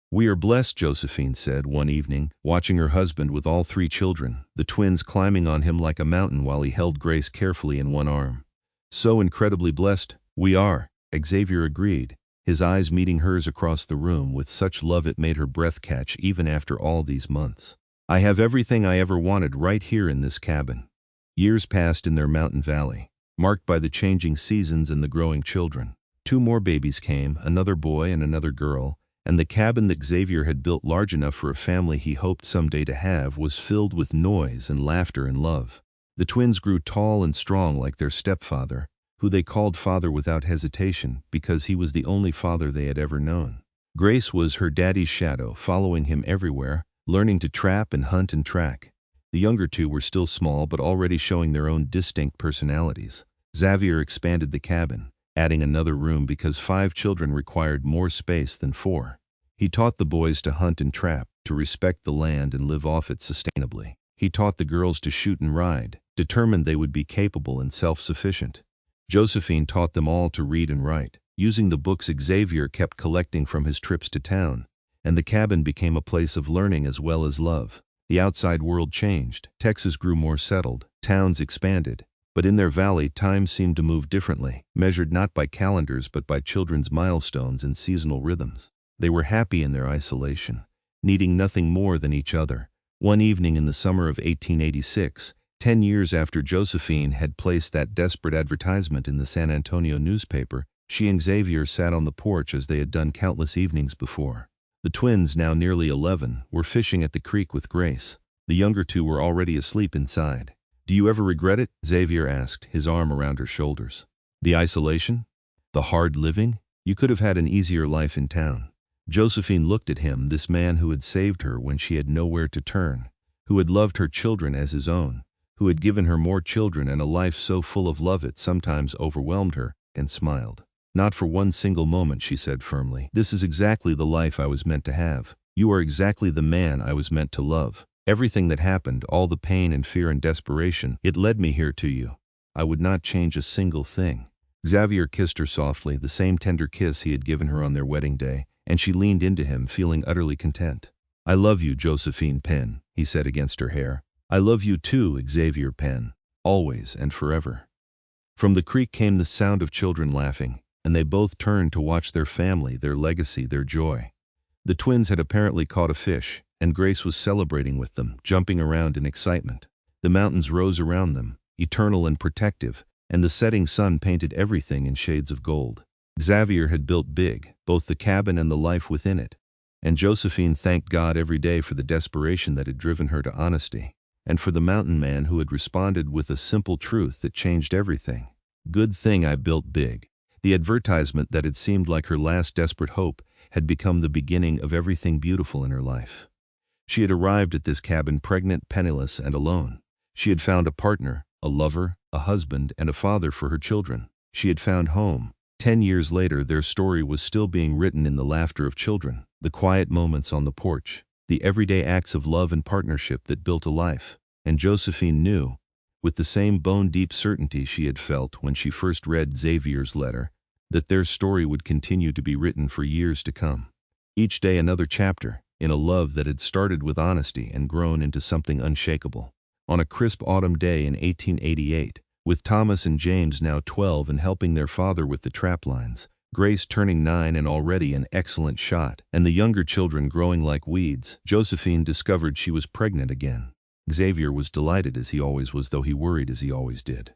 A: We are blessed, Josephine said one evening, watching her husband with all 3 children, the twins climbing on him like a mountain while he held Grace carefully in one arm. So incredibly blessed, we are, Xavier agreed, his eyes meeting hers across the room with such love it made her breath catch even after all these months. I have everything I ever wanted right here in this cabin. Years passed in their mountain valley, marked by the changing seasons and the growing children. 2 more babies came, another boy and another girl, and the cabin that Xavier had built large enough for a family he hoped someday to have was filled with noise and laughter and love. The twins grew tall and strong like their stepfather, who they called father without hesitation because he was the only father they had ever known. Grace was her daddy's shadow, following him everywhere, learning to trap and hunt and track. The younger 2 were still small but already showing their own distinct personalities. Xavier expanded the cabin, adding another room because 5 children required more space than 4. He taught the boys to hunt and trap, to respect the land and live off it sustainably. He taught the girls to shoot and ride, determined they would be capable and self-sufficient. Josephine taught them all to read and write, using the books Xavier kept collecting from his trips to town, and the cabin became a place of learning as well as love. The outside world changed, Texas grew more settled, towns expanded, but in their valley time seemed to move differently, measured not by calendars but by children's milestones and seasonal rhythms. They were happy in their isolation, needing nothing more than each other. One evening in the summer of 1886, 10 years after Josephine had placed that desperate advertisement in the San Antonio newspaper, she and Xavier sat on the porch as they had done countless evenings before. The twins, now nearly 11, were fishing at the creek with Grace. The younger 2 were already asleep inside. Do you ever regret it? Xavier asked, his arm around her shoulders. The isolation? The hard living? You could have had an easier life in town. Josephine looked at him, this man who had saved her when she had nowhere to turn, who had loved her children as his own, who had given her more children and a life so full of love it sometimes overwhelmed her, and smiled. Not for one single moment, she said firmly. This is exactly the life I was meant to have. You are exactly the man I was meant to love. Everything that happened, all the pain and fear and desperation, it led me here to you. I would not change a single thing. Xavier kissed her softly, the same tender kiss he had given her on their wedding day, and she leaned into him, feeling utterly content. "I love you, Josephine Penn," he said against her hair. "I love you too, Xavier Penn, always and forever." From the creek came the sound of children laughing, and they both turned to watch their family, their legacy, their joy. The twins had apparently caught a fish, and Grace was celebrating with them, jumping around in excitement. The mountains rose around them, eternal and protective, and the setting sun painted everything in shades of gold. Xavier had built big, both the cabin and the life within it, and Josephine thanked God every day for the desperation that had driven her to honesty, and for the mountain man who had responded with a simple truth that changed everything. "Good thing I built big." The advertisement that had seemed like her last desperate hope had become the beginning of everything beautiful in her life. She had arrived at this cabin pregnant, penniless, and alone. She had found a partner, a lover, a husband, and a father for her children. She had found home. 10 years later, their story was still being written in the laughter of children, the quiet moments on the porch, the everyday acts of love and partnership that built a life. And Josephine knew, with the same bone-deep certainty she had felt when she first read Xavier's letter, that their story would continue to be written for years to come. Each day another chapter, in a love that had started with honesty and grown into something unshakable. On a crisp autumn day in 1888, with Thomas and James now 12 and helping their father with the trap lines, Grace turning 9 and already an excellent shot, and the younger children growing like weeds, Josephine discovered she was pregnant again. Xavier was delighted as he always was, though he worried as he always did.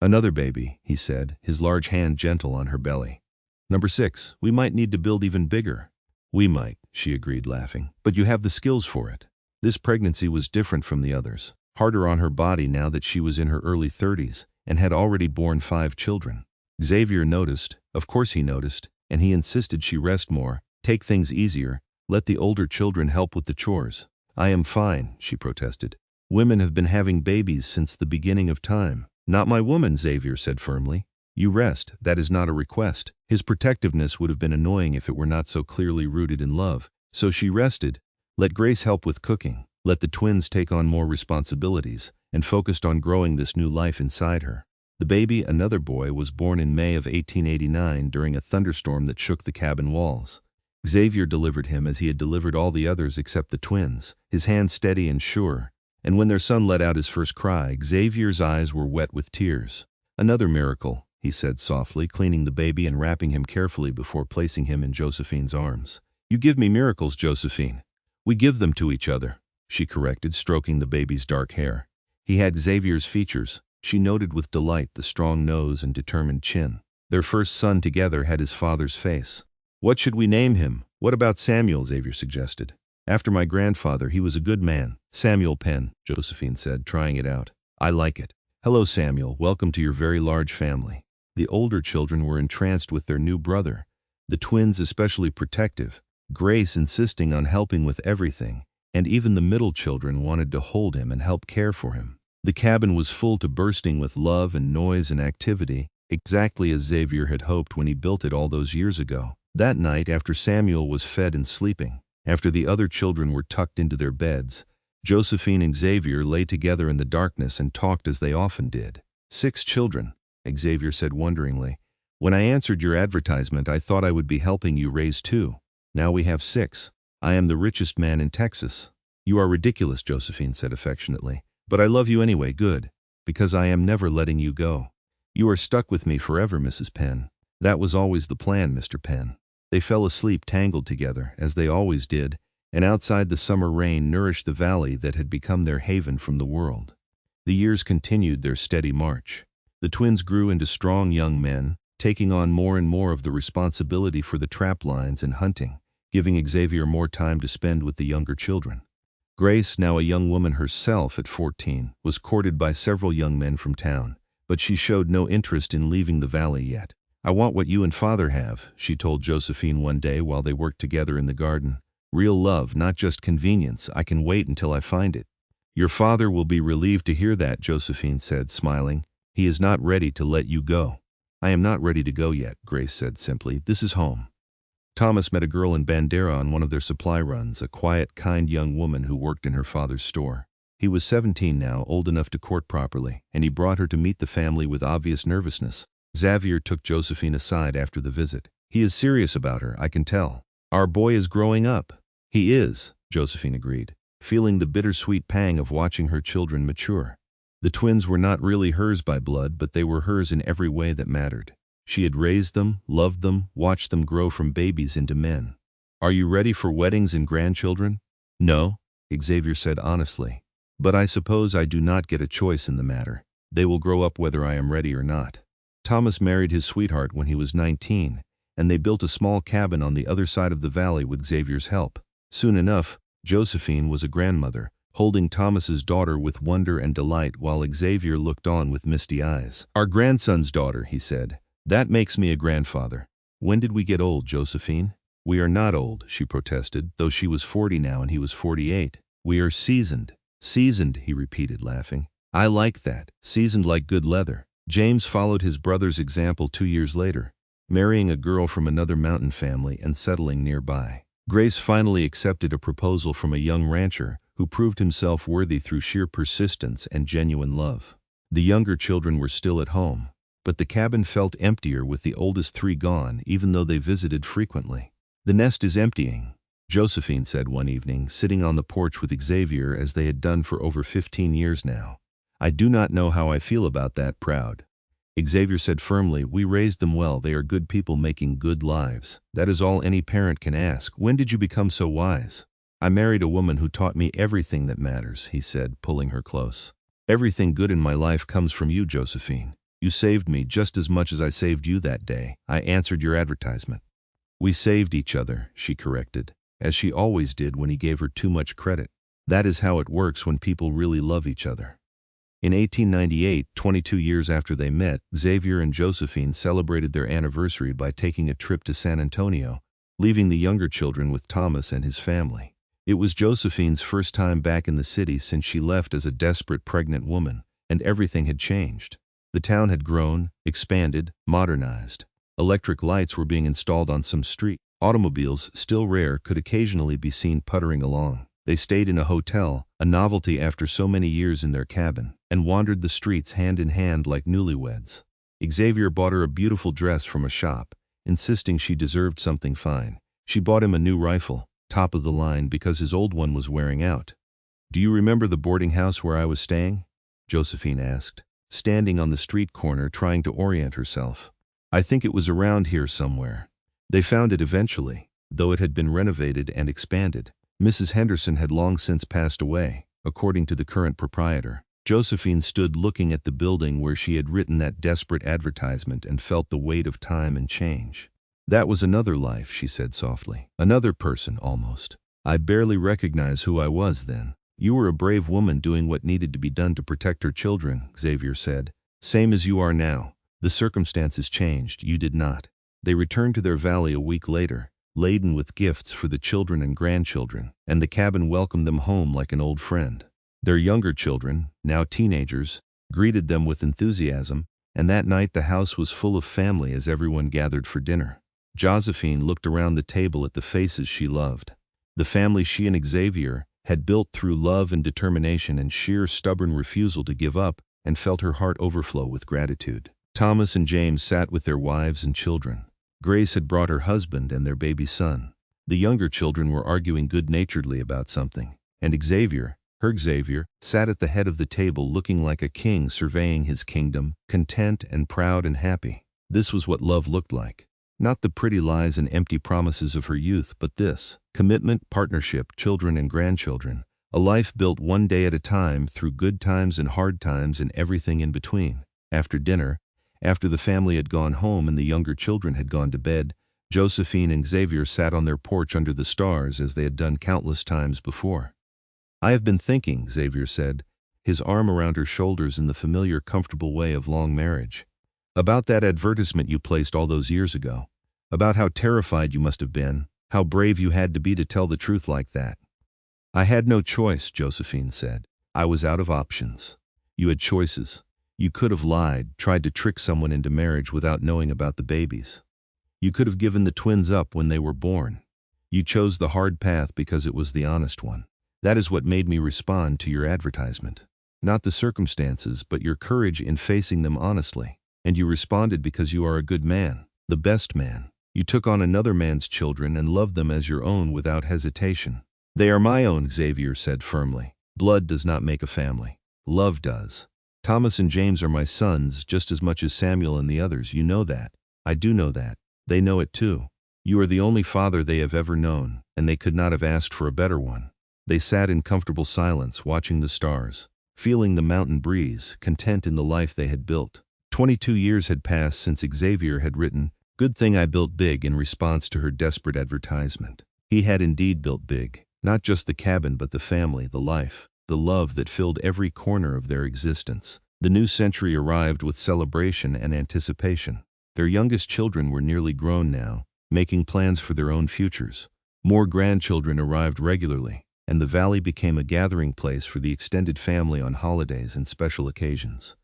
A: "Another baby," he said, his large hand gentle on her belly. "Number 6, we might need to build even bigger." "We might," she agreed, laughing. "But you have the skills for it." This pregnancy was different from the others, harder on her body now that she was in her early 30s and had already borne 5 children. Xavier noticed, of course he noticed, and he insisted she rest more, take things easier, let the older children help with the chores. "I am fine," she protested. "Women have been having babies since the beginning of time." "Not my woman," Xavier said firmly. "You rest, that is not a request." His protectiveness would have been annoying if it were not so clearly rooted in love. So she rested, let Grace help with cooking, let the twins take on more responsibilities, and focused on growing this new life inside her. The baby, another boy, was born in May of 1889 during a thunderstorm that shook the cabin walls. Xavier delivered him as he had delivered all the others except the twins, his hand steady and sure, and when their son let out his first cry, Xavier's eyes were wet with tears. "Another miracle," he said softly, cleaning the baby and wrapping him carefully before placing him in Josephine's arms. "You give me miracles, Josephine." "We give them to each other," she corrected, stroking the baby's dark hair. He had Xavier's features. She noted with delight the strong nose and determined chin. Their first son together had his father's face. "What should we name him?" "What about Samuel?" Xavier suggested. "After my grandfather, he was a good man." "Samuel Penn," Josephine said, trying it out. "I like it." "Hello, Samuel. Welcome to your very large family." The older children were entranced with their new brother, the twins especially protective, Grace insisting on helping with everything, and even the middle children wanted to hold him and help care for him. The cabin was full to bursting with love and noise and activity, exactly as Xavier had hoped when he built it all those years ago. That night, after Samuel was fed and sleeping, after the other children were tucked into their beds, Josephine and Xavier lay together in the darkness and talked as they often did. 6 children, Xavier said wonderingly. "When I answered your advertisement, I thought I would be helping you raise 2. Now we have 6. I am the richest man in Texas." "You are ridiculous," Josephine said affectionately. "But I love you anyway, good. Because I am never letting you go. You are stuck with me forever, Mrs. Penn. That was always the plan, Mr. Penn." They fell asleep tangled together, as they always did, and outside the summer rain nourished the valley that had become their haven from the world. The years continued their steady march. The twins grew into strong young men, taking on more and more of the responsibility for the trap lines and hunting, giving Xavier more time to spend with the younger children. Grace, now a young woman herself at 14, was courted by several young men from town, but she showed no interest in leaving the valley yet. "I want what you and Father have," she told Josephine one day while they worked together in the garden. "Real love, not just convenience. I can wait until I find it." "Your father will be relieved to hear that," Josephine said, smiling. "He is not ready to let you go." "I am not ready to go yet," Grace said simply. "This is home." Thomas met a girl in Bandera on one of their supply runs, a quiet, kind young woman who worked in her father's store. He was 17 now, old enough to court properly, and he brought her to meet the family with obvious nervousness. Xavier took Josephine aside after the visit. He is serious about her, I can tell. Our boy is growing up. He is, Josephine agreed, feeling the bittersweet pang of watching her children mature. The twins were not really hers by blood, but they were hers in every way that mattered. She had raised them, loved them, watched them grow from babies into men. Are you ready for weddings and grandchildren? No, Xavier said honestly. But I suppose I do not get a choice in the matter. They will grow up whether I am ready or not. Thomas married his sweetheart when he was 19, and they built a small cabin on the other side of the valley with Xavier's help. Soon enough, Josephine was a grandmother, holding Thomas's daughter with wonder and delight while Xavier looked on with misty eyes. Our grandson's daughter, he said. That makes me a grandfather. When did we get old, Josephine? We are not old, she protested, though she was 40 now and he was 48. We are seasoned. Seasoned, he repeated, laughing. I like that. Seasoned like good leather. James followed his brother's example 2 years later, marrying a girl from another mountain family and settling nearby. Grace finally accepted a proposal from a young rancher who proved himself worthy through sheer persistence and genuine love. The younger children were still at home, but the cabin felt emptier with the oldest 3 gone, even though they visited frequently. The nest is emptying, Josephine said one evening, sitting on the porch with Xavier as they had done for over 15 years now. I do not know how I feel about that, proud. Xavier said firmly, we raised them well, they are good people making good lives. That is all any parent can ask. When did you become so wise? I married a woman who taught me everything that matters, he said, pulling her close. Everything good in my life comes from you, Josephine. You saved me just as much as I saved you that day. I answered your advertisement. We saved each other, she corrected, as she always did when he gave her too much credit. That is how it works when people really love each other. In 1898, 22 years after they met, Xavier and Josephine celebrated their anniversary by taking a trip to San Antonio, leaving the younger children with Thomas and his family. It was Josephine's first time back in the city since she left as a desperate pregnant woman, and everything had changed. The town had grown, expanded, modernized. Electric lights were being installed on some street. Automobiles, still rare, could occasionally be seen puttering along. They stayed in a hotel, a novelty after so many years in their cabin, and wandered the streets hand in hand like newlyweds. Xavier bought her a beautiful dress from a shop, insisting she deserved something fine. She bought him a new rifle, top of the line, because his old one was wearing out. Do you remember the boarding house where I was staying? Josephine asked, standing on the street corner trying to orient herself. I think it was around here somewhere. They found it eventually, though it had been renovated and expanded. Mrs. Henderson had long since passed away, according to the current proprietor. Josephine stood looking at the building where she had written that desperate advertisement and felt the weight of time and change. That was another life, she said softly. Another person, almost. I barely recognize who I was then. You were a brave woman doing what needed to be done to protect her children, Xavier said. Same as you are now. The circumstances changed, you did not. They returned to their valley a week later, laden with gifts for the children and grandchildren, and the cabin welcomed them home like an old friend. Their younger children, now teenagers, greeted them with enthusiasm, and that night the house was full of family as everyone gathered for dinner. Josephine looked around the table at the faces she loved. The family she and Xavier had built through love and determination and sheer stubborn refusal to give up, and felt her heart overflow with gratitude. Thomas and James sat with their wives and children. Grace had brought her husband and their baby son. The younger children were arguing good-naturedly about something, and Xavier, her Xavier, sat at the head of the table looking like a king surveying his kingdom, content and proud and happy. This was what love looked like. Not the pretty lies and empty promises of her youth, but this: commitment, partnership, children and grandchildren, a life built one day at a time through good times and hard times and everything in between. After dinner, after the family had gone home and the younger children had gone to bed, Josephine and Xavier sat on their porch under the stars as they had done countless times before. I have been thinking, Xavier said, his arm around her shoulders in the familiar, comfortable way of long marriage, about that advertisement you placed all those years ago, about how terrified you must have been, how brave you had to be to tell the truth like that. I had no choice, Josephine said. I was out of options. You had choices. You could have lied, tried to trick someone into marriage without knowing about the babies. You could have given the twins up when they were born. You chose the hard path because it was the honest one. That is what made me respond to your advertisement. Not the circumstances, but your courage in facing them honestly. And you responded because you are a good man, the best man. You took on another man's children and loved them as your own without hesitation. They are my own, Xavier said firmly. Blood does not make a family. Love does. Thomas and James are my sons just as much as Samuel and the others. You know that. I do know that. They know it too. You are the only father they have ever known, and they could not have asked for a better one. They sat in comfortable silence, watching the stars, feeling the mountain breeze, content in the life they had built. 22 years had passed since Xavier had written, "Good thing I built big," in response to her desperate advertisement. He had indeed built big, not just the cabin but the family, the life, the love that filled every corner of their existence. The new century arrived with celebration and anticipation. Their youngest children were nearly grown now, making plans for their own futures. More grandchildren arrived regularly, and the valley became a gathering place for the extended family on holidays and special occasions.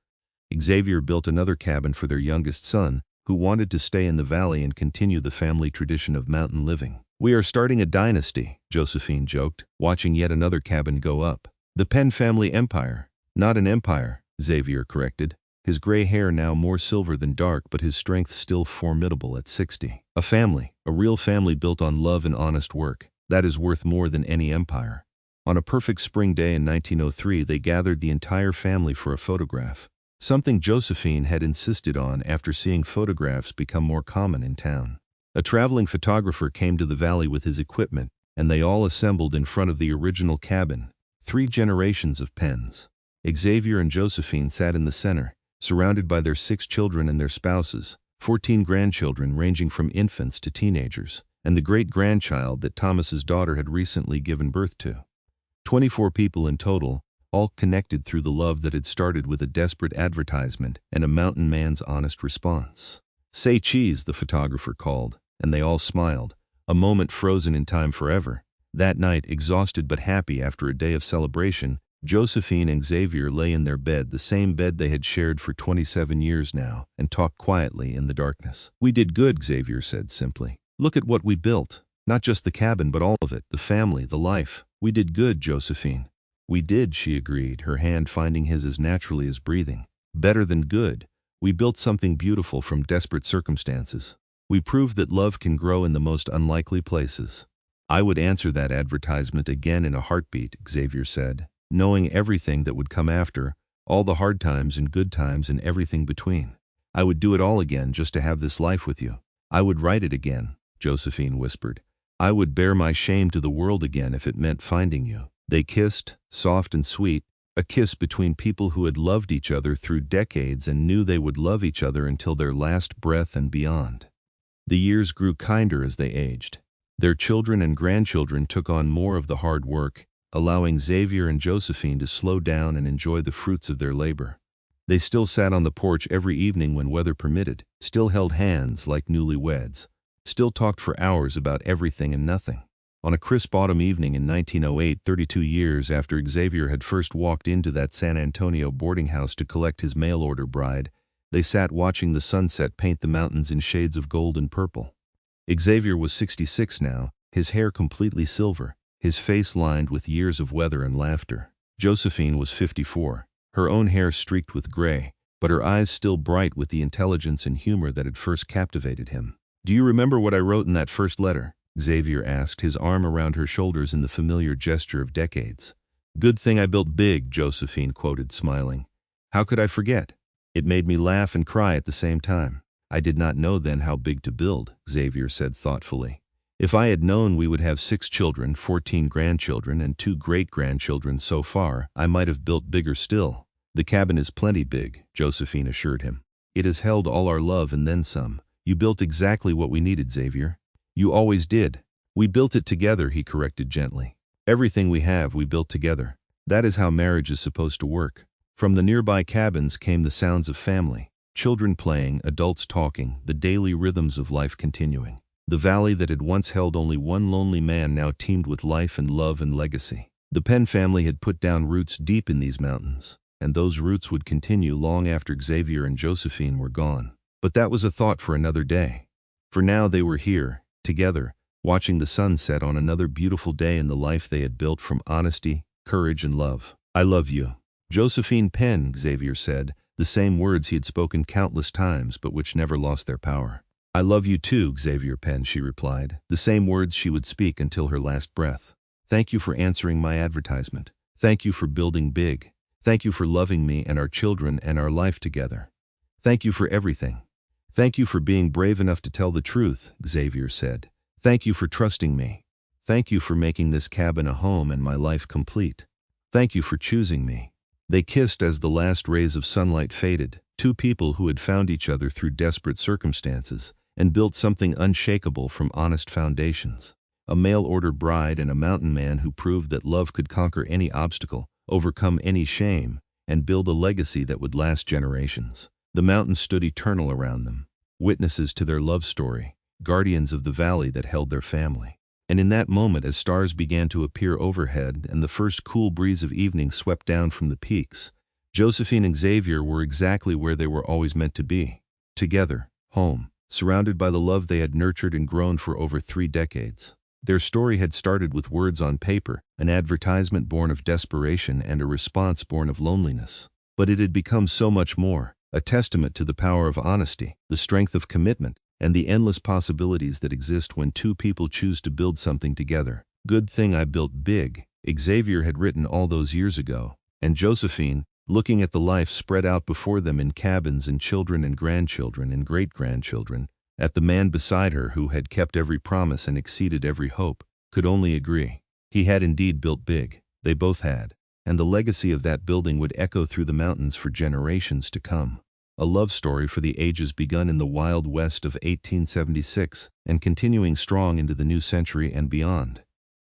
A: Xavier built another cabin for their youngest son, who wanted to stay in the valley and continue the family tradition of mountain living. "We are starting a dynasty," Josephine joked, watching yet another cabin go up. "The Penn family empire." "Not an empire," Xavier corrected, his gray hair now more silver than dark but his strength still formidable at 60. "A family, a real family built on love and honest work. That is worth more than any empire." On a perfect spring day in 1903, they gathered the entire family for a photograph, something Josephine had insisted on after seeing photographs become more common in town. A traveling photographer came to the valley with his equipment, and they all assembled in front of the original cabin, 3 generations of Penns. Xavier and Josephine sat in the center, surrounded by their 6 children and their spouses, 14 grandchildren ranging from infants to teenagers, and the great-grandchild that Thomas's daughter had recently given birth to. 24 people in total, all connected through the love that had started with a desperate advertisement and a mountain man's honest response. "Say cheese," the photographer called, and they all smiled, a moment frozen in time forever. That night, exhausted but happy after a day of celebration, Josephine and Xavier lay in their bed, the same bed they had shared for 27 years now, and talked quietly in the darkness. "We did good," Xavier said simply. "Look at what we built. Not just the cabin, but all of it, the family, the life. We did good, Josephine." "We did," she agreed, her hand finding his as naturally as breathing. "Better than good. We built something beautiful from desperate circumstances. We proved that love can grow in the most unlikely places." "I would answer that advertisement again in a heartbeat," Xavier said, knowing everything that would come after, all the hard times and good times and everything between. "I would do it all again just to have this life with you. I would write it again," Josephine whispered. "I would bear my shame to the world again if it meant finding you." They kissed, soft and sweet, a kiss between people who had loved each other through decades and knew they would love each other until their last breath and beyond. The years grew kinder as they aged. Their children and grandchildren took on more of the hard work, allowing Xavier and Josephine to slow down and enjoy the fruits of their labor. They still sat on the porch every evening when weather permitted, still held hands like newlyweds, still talked for hours about everything and nothing. On a crisp autumn evening in 1908, 32 years after Xavier had first walked into that San Antonio boarding house to collect his mail-order bride, they sat watching the sunset paint the mountains in shades of gold and purple. Xavier was 66 now, his hair completely silver, his face lined with years of weather and laughter. Josephine was 54, her own hair streaked with gray, but her eyes still bright with the intelligence and humor that had first captivated him. "Do you remember what I wrote in that first letter?" Xavier asked, his arm around her shoulders in the familiar gesture of decades. "Good thing I built big," Josephine quoted, smiling. "How could I forget? It made me laugh and cry at the same time." "I did not know then how big to build," Xavier said thoughtfully. "If I had known we would have 6 children, 14 grandchildren, and 2 great-grandchildren so far, I might have built bigger still." "The cabin is plenty big," Josephine assured him. "It has held all our love and then some. You built exactly what we needed, Xavier." "You always did." "We built it together," he corrected gently. "Everything we have, we built together. That is how marriage is supposed to work." From the nearby cabins came the sounds of family, children playing, adults talking, the daily rhythms of life continuing. The valley that had once held only one lonely man now teemed with life and love and legacy. The Penn family had put down roots deep in these mountains, and those roots would continue long after Xavier and Josephine were gone. But that was a thought for another day. For now they were here, together, watching the sun set on another beautiful day in the life they had built from honesty, courage, and love. "I love you." "Josephine Penn," Xavier said, the same words he had spoken countless times but which never lost their power. "I love you too, Xavier Penn," she replied, the same words she would speak until her last breath. "Thank you for answering my advertisement. Thank you for building big. Thank you for loving me and our children and our life together. Thank you for everything. Thank you for being brave enough to tell the truth," Xavier said. "Thank you for trusting me. Thank you for making this cabin a home and my life complete. Thank you for choosing me." They kissed as the last rays of sunlight faded, two people who had found each other through desperate circumstances and built something unshakable from honest foundations. A mail-order bride and a mountain man who proved that love could conquer any obstacle, overcome any shame, and build a legacy that would last generations. The mountains stood eternal around them, witnesses to their love story, guardians of the valley that held their family. And in that moment, as stars began to appear overhead and the first cool breeze of evening swept down from the peaks, Josephine and Xavier were exactly where they were always meant to be. Together, home, surrounded by the love they had nurtured and grown for over 3 decades. Their story had started with words on paper, an advertisement born of desperation and a response born of loneliness. But it had become so much more, a testament to the power of honesty, the strength of commitment, and the endless possibilities that exist when two people choose to build something together. "Good thing I built big," Xavier had written all those years ago, and Josephine, looking at the life spread out before them in cabins and children and grandchildren and great-grandchildren, at the man beside her who had kept every promise and exceeded every hope, could only agree. He had indeed built big. They both had. And the legacy of that building would echo through the mountains for generations to come. A love story for the ages begun in the Wild West of 1876 and continuing strong into the new century and beyond.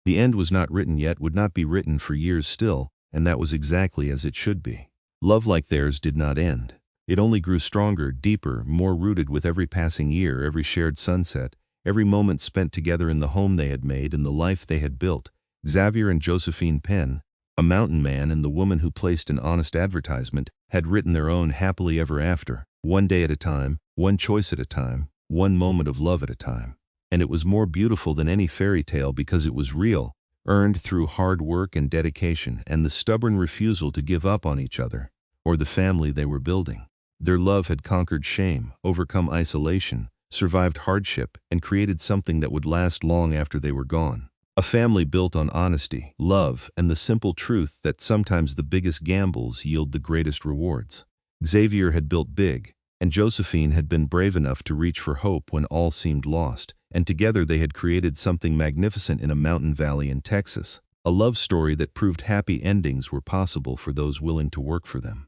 A: The end was not written yet, would not be written for years still, and that was exactly as it should be. Love like theirs did not end. It only grew stronger, deeper, more rooted with every passing year, every shared sunset, every moment spent together in the home they had made and the life they had built. Xavier and Josephine Penn, a mountain man and the woman who placed an honest advertisement, had written their own happily ever after, one day at a time, one choice at a time, one moment of love at a time. And it was more beautiful than any fairy tale because it was real, earned through hard work and dedication and the stubborn refusal to give up on each other, or the family they were building. Their love had conquered shame, overcome isolation, survived hardship, and created something that would last long after they were gone. A family built on honesty, love, and the simple truth that sometimes the biggest gambles yield the greatest rewards. Xavier had built big, and Josephine had been brave enough to reach for hope when all seemed lost, and together they had created something magnificent in a mountain valley in Texas, a love story that proved happy endings were possible for those willing to work for them.